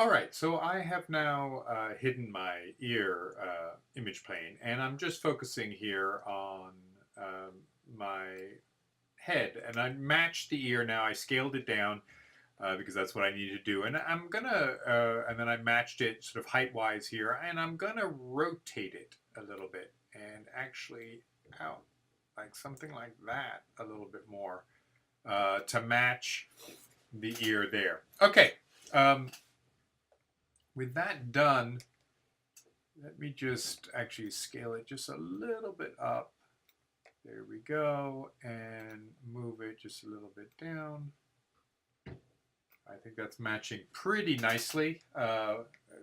All right, so I have now hidden my ear image plane, and I'm just focusing here on um, my head, and I matched the ear now. I scaled it down because that's what I need to do, and and then I matched it sort of height-wise here, and I'm gonna rotate it a little bit, and actually out like something like that a little bit more to match the ear there. Okay. Um, with that done, let me just actually scale it just a little bit up. There we go. And move it just a little bit down. I think that's matching pretty nicely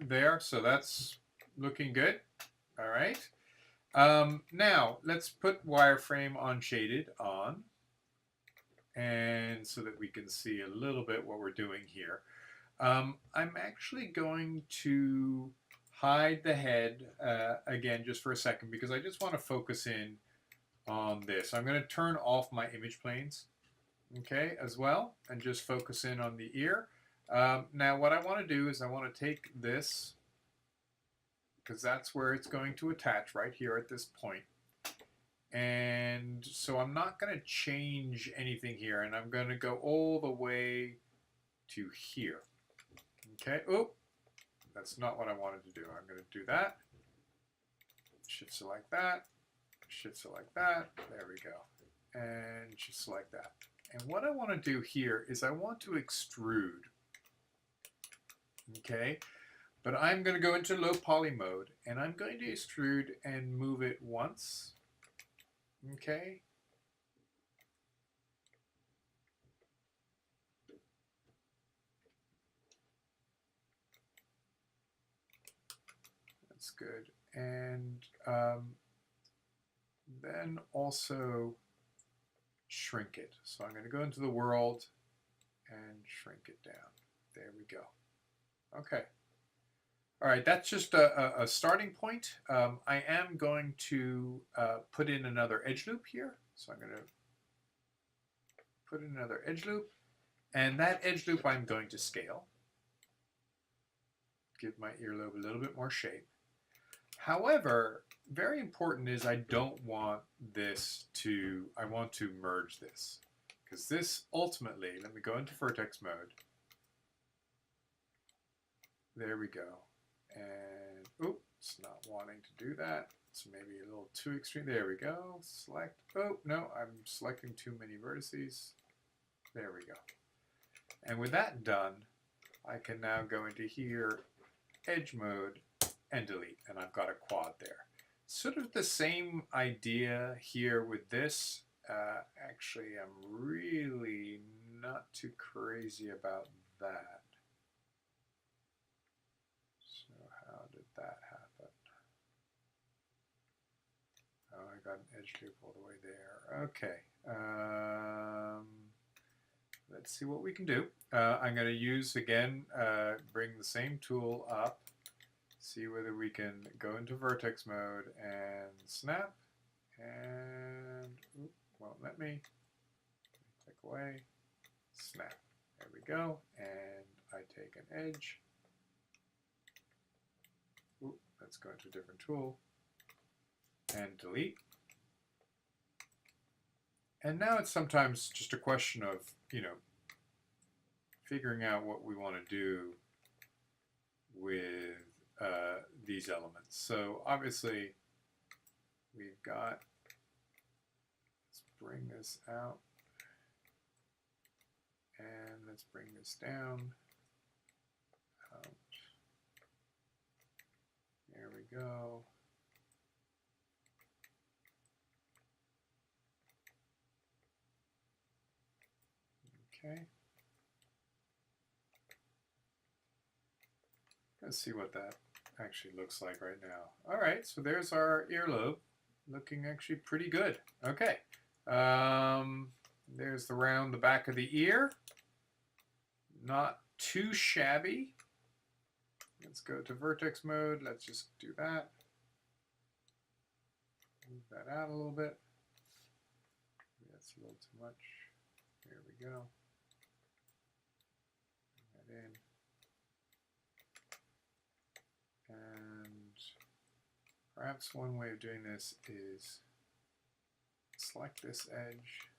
there. So that's looking good. All right. Now let's put wireframe on shaded on. And so that we can see a little bit what we're doing here. I'm actually going to hide the head again just for a second because I just want to focus in on this. I'm going to turn off my image planes, okay, as well, and just focus in on the ear. Now what I want to do is I want to take this, because that's where it's going to attach right here at this point. And so I'm not going to change anything here, and I'm going to go all the way to here. Okay, oh, that's not what I wanted to do. I'm going to do that. Shift select that. Shift select that. There we go. And shift select that. And what I want to do here is I want to extrude. Okay, but I'm going to go into low poly mode and I'm going to extrude and move it once. Okay. That's good. And then also shrink it. So I'm going to go into the world and shrink it down. There we go. Okay. All right, that's just a starting point. I am going to put in another edge loop here. So I'm going to put in another edge loop. And that edge loop I'm going to scale. Give my earlobe a little bit more shape. However, very important is I don't want this to, I want to merge this. Because this ultimately, let me go into vertex mode. There we go. And, oops, it's not wanting to do that. It's maybe a little too extreme. There we go. Select, oh, no, I'm selecting too many vertices. There we go. And with that done, I can now go into here, edge mode, and delete. And I've got a quad there. Sort of the same idea here with this. Actually, I'm really not too crazy about that. So how did that happen? Oh, I got an edge loop all the way there. Okay. Let's see what we can do. I'm going to use, again, bring the same tool up. See whether we can go into vertex mode and snap. And, oops, won't let me. Click away. Snap. There we go. And I take an edge. Oops, let's go into a different tool. And delete. And now it's sometimes just a question of, figuring out what we want to do with these elements. So obviously we've got, let's bring this out and let's bring this down. Out. There we go. Okay. Let's see what that actually looks like right now. All right, so there's our earlobe, looking actually pretty good. Okay, there's the back of the ear. Not too shabby. Let's go to vertex mode. Let's just do that. Move that out a little bit. That's a little too much. There we go. Bring that in. perhaps one way of doing this is select this edge.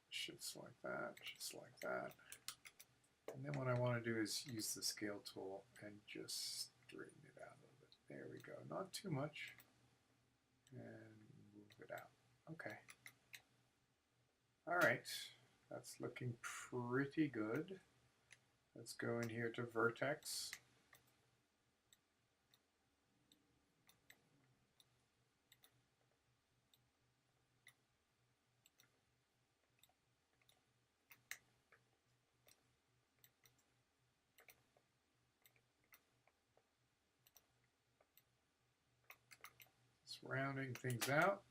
Should select that, should select that. And then what I want to do is use the scale tool and just straighten it out a little bit. There we go. Not too much. And move it out. Okay. All right. That's looking pretty good. Let's go in here to vertex. Rounding things out.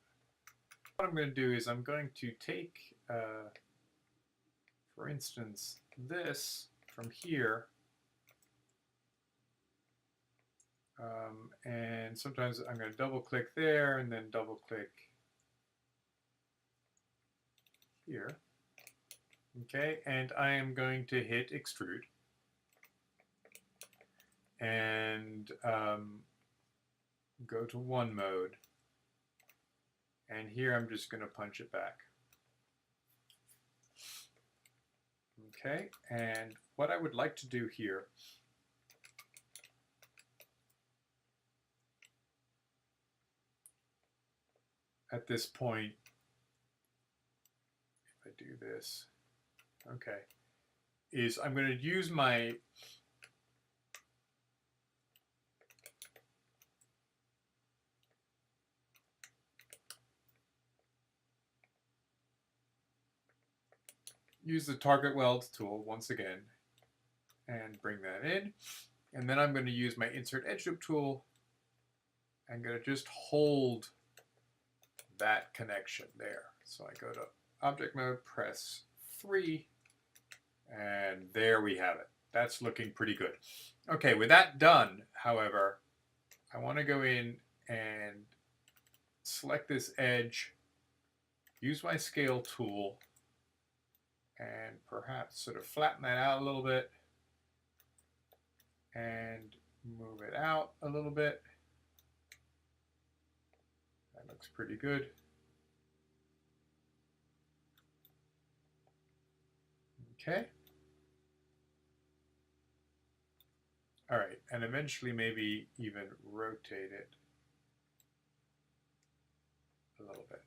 What I'm going to do is I'm going to take, for instance, this from here, and sometimes I'm going to double click there and then double click here. Okay, and I am going to hit extrude and go to one mode. And here I'm just going to punch it back. Okay, and what I would like to do here at this point, if I do this, okay, is I'm going to use my use the target weld tool once again and bring that in. And then I'm going to use my insert edge loop tool. I'm going to just hold that connection there. So I go to object mode, press 3, and there we have it. That's looking pretty good. Okay, with that done, however, I want to go in and select this edge, use my scale tool, and perhaps sort of flatten that out a little bit and move it out a little bit. That looks pretty good. Okay. All right, and eventually maybe even rotate it a little bit.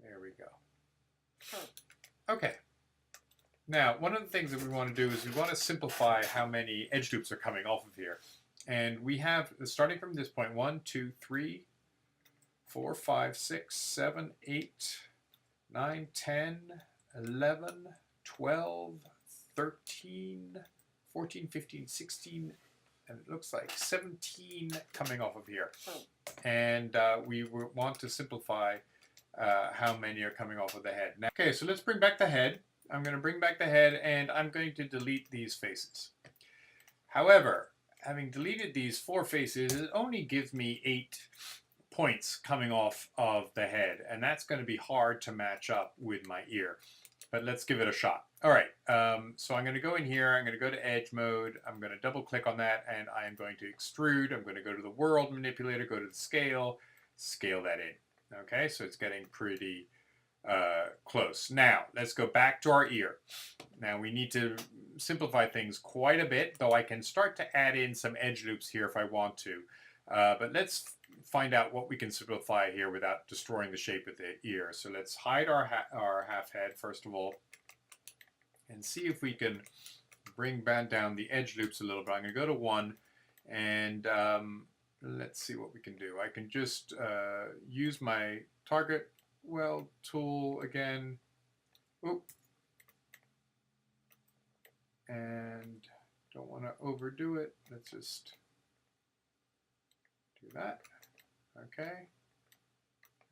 There we go. Okay. Now, one of the things that we want to do is we want to simplify how many edge loops are coming off of here. And we have, starting from this point, 1, 2, 3, 4, 5, 6, 7, 8, 9, 10, 11, 12, 13, 14, 15, 16, and it looks like 17 coming off of here. And we want to simplify how many are coming off of the head. Now, okay, so let's bring back the head. I'm going to bring back the head and I'm going to delete these faces. However, having deleted these 4 faces, it only gives me 8 points coming off of the head, and that's going to be hard to match up with my ear. But let's give it a shot. All right, so I'm going to go in here, I'm going to go to edge mode, I'm going to double click on that, and I am going to extrude. I'm going to go to the world manipulator, go to the scale, scale that in. Okay, so it's getting pretty close. Now, let's go back to our ear. Now, we need to simplify things quite a bit, though I can start to add in some edge loops here if I want to. But let's find out what we can simplify here without destroying the shape of the ear. So let's hide our half head, first of all, and see if we can bring back down the edge loops a little bit. I'm going to go to 1, and let's see what we can do. I can just use my target weld tool again. Oop. And don't want to overdo it. Let's just do that. Okay.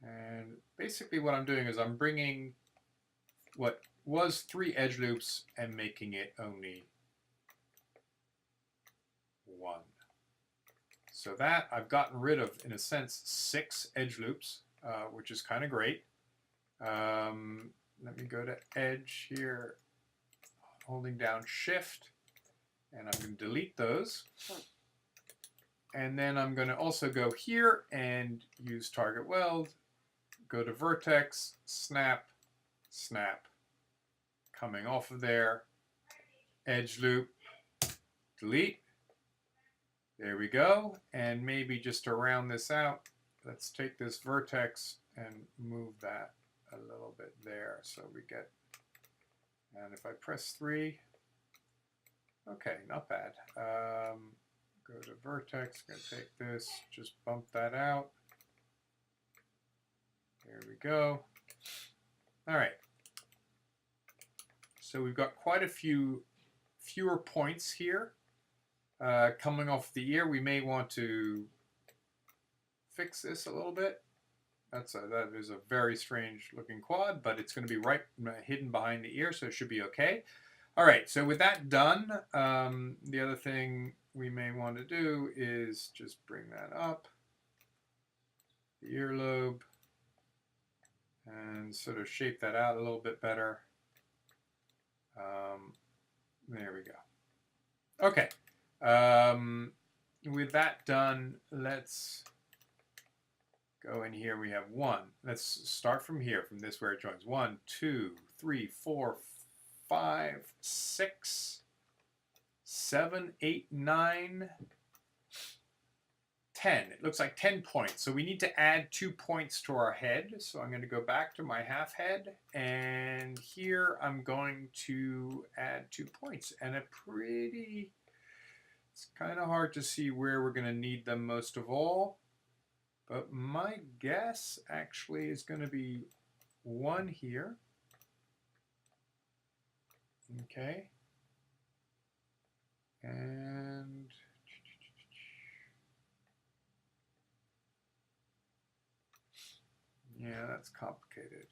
And basically what I'm doing is I'm bringing what was 3 edge loops and making it only 1. So that I've gotten rid of, in a sense, 6 edge loops, which is kind of great. Let me go to edge here, holding down shift, and I'm going to delete those. And then I'm going to also go here and use target weld, go to vertex, snap, snap, coming off of there, edge loop, delete. There we go. And maybe just to round this out, let's take this vertex and move that a little bit there so we get, and if I press 3, okay, not bad. Go to vertex, going to take this, just bump that out. There we go. All right. So we've got quite a fewer points here coming off the ear. We may want to fix this a little bit. That is a very strange looking quad, but it's going to be right hidden behind the ear, so it should be okay. All right, so with that done, the other thing we may want to do is just bring that up, the earlobe, and sort of shape that out a little bit better. There we go. Okay, with that done, let's go in here. We have 1. Let's start from here, from this where it joins. 1, 2, 3, 4, 5, 6, 7, 8, 9, 10. It looks like 10 points. So we need to add 2 points to our head. So I'm going to go back to my half head. And here I'm going to add 2 points. And it's kind of hard to see where we're going to need them most of all. But my guess actually is going to be 1 here. Okay. And yeah, that's complicated.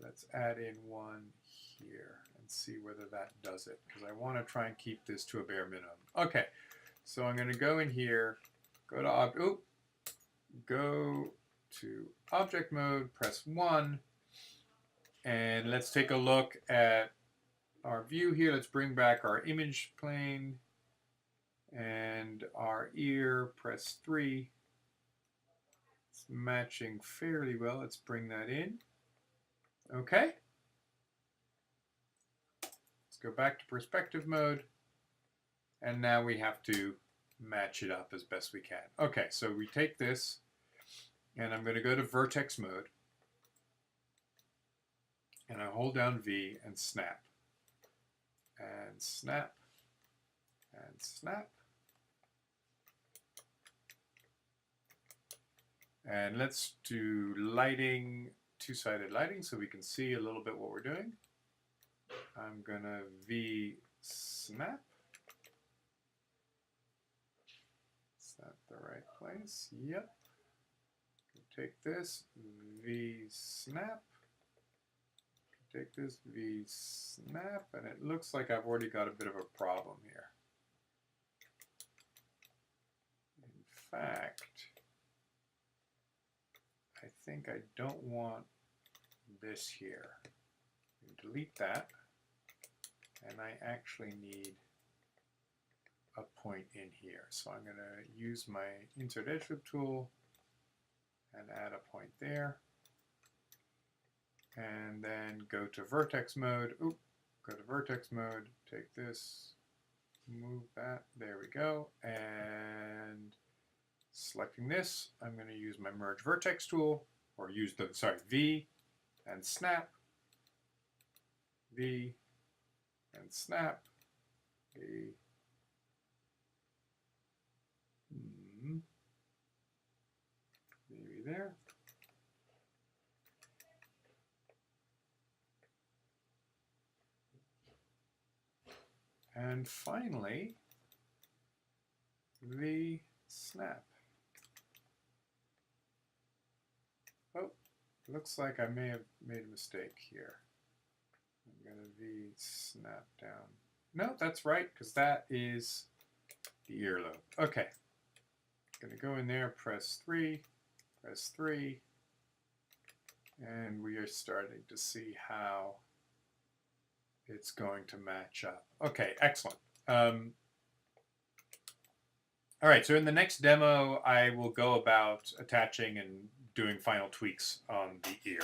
Let's add in 1 here and see whether that does it, because I want to try and keep this to a bare minimum. Okay, so I'm going to go in here, go to object mode, press 1, and let's take a look at our view here. Let's bring back our image plane and our ear, press 3. It's matching fairly well. Let's bring that in. Okay. Let's go back to perspective mode. And now we have to match it up as best we can. Okay, so we take this, and I'm going to go to vertex mode. And I hold down V and snap. And snap. And snap. And let's do lighting, 2-sided lighting, so we can see a little bit what we're doing. I'm going to V snap. Is that the right place? Yep. Take this, V snap. Take this, V snap, and it looks like I've already got a bit of a problem here. In fact, I think I don't want this here. Delete that, and I actually need a point in here. So I'm going to use my insert edge loop tool and add a point there. And then go to vertex mode. Oop, go to vertex mode, take this, move that, there we go. And selecting this, I'm going to use my merge vertex tool, or use the, V and snap, V and snap, V. Maybe there. And finally, V snap. Oh, looks like I may have made a mistake here. I'm going to V snap down. No, that's right, because that is the earlobe. Okay. I'm going to go in there, press 3, and we are starting to see how it's going to match up. Okay, excellent. All All right, so in the next demo, I will go about attaching and doing final tweaks on the ear.